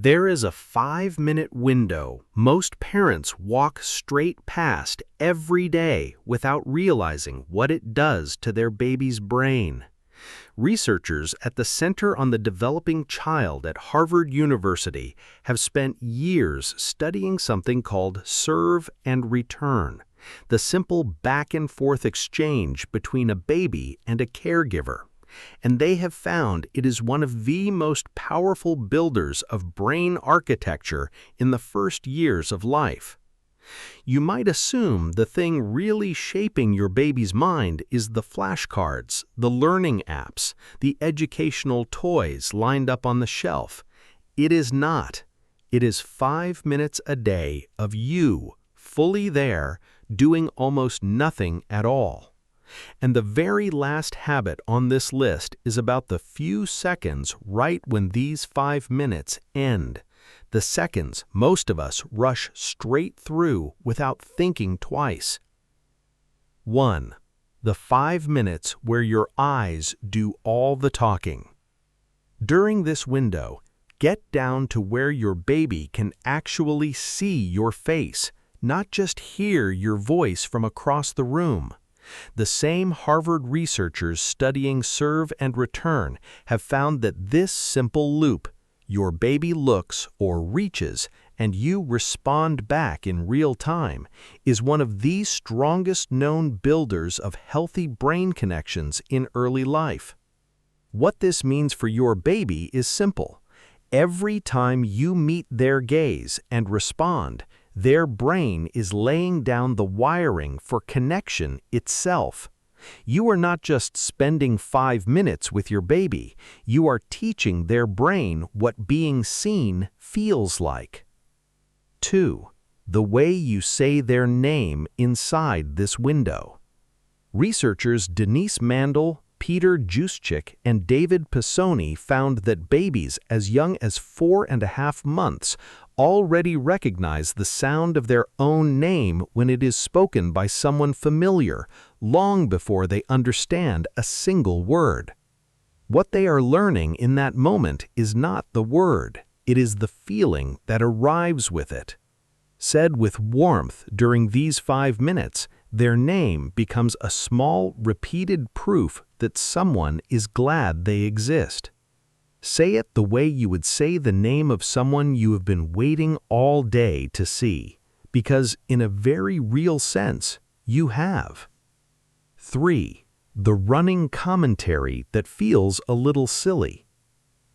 There is a 5-minute window most parents walk straight past every day without realizing what it does to their baby's brain. Researchers at the Center on the Developing Child at Harvard University have spent years studying something called serve and return, the simple back-and-forth exchange between a baby and a caregiver. And they have found it is one of the most powerful builders of brain architecture in the first years of life. You might assume the thing really shaping your baby's mind is the flashcards, the learning apps, the educational toys lined up on the shelf. It is not. It is 5 minutes a day of you, fully there, doing almost nothing at all. And the very last habit on this list is about the few seconds right when these 5 minutes end. The seconds most of us rush straight through without thinking twice. 1. The 5 minutes where your eyes do all the talking. During this window, get down to where your baby can actually see your face, not just hear your voice from across the room. The same Harvard researchers studying serve and return have found that this simple loop, your baby looks or reaches and you respond back in real time, is one of the strongest known builders of healthy brain connections in early life. What this means for your baby is simple. Every time you meet their gaze and respond, their brain is laying down the wiring for connection itself. You are not just spending 5 minutes with your baby, you are teaching their brain what being seen feels like. 2. The way you say their name inside this window. Researchers Denise Mandel, Peter Juszczyk, and David Pisoni found that babies as young as 4.5 months already recognize the sound of their own name when it is spoken by someone familiar, long before they understand a single word. What they are learning in that moment is not the word, it is the feeling that arrives with it. Said with warmth during these 5 minutes, their name becomes a small, repeated proof that someone is glad they exist. Say it the way you would say the name of someone you have been waiting all day to see, because in a very real sense, you have. 3. The running commentary that feels a little silly.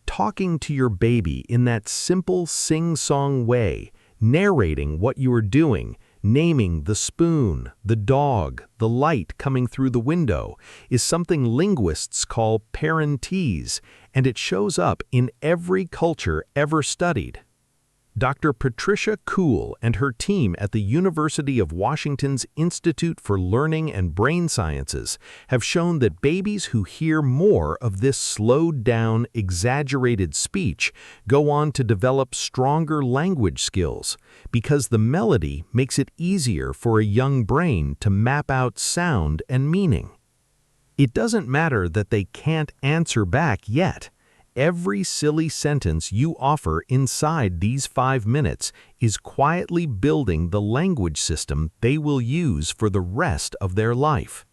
Talking to your baby in that simple sing-song way, narrating what you are doing, naming the spoon, the dog, the light coming through the window, is something linguists call parentese, and it shows up in every culture ever studied. Dr. Patricia Kuhl and her team at the University of Washington's Institute for Learning and Brain Sciences have shown that babies who hear more of this slowed-down, exaggerated speech go on to develop stronger language skills because the melody makes it easier for a young brain to map out sound and meaning. It doesn't matter that they can't answer back yet. Every silly sentence you offer inside these 5 minutes is quietly building the language system they will use for the rest of their life.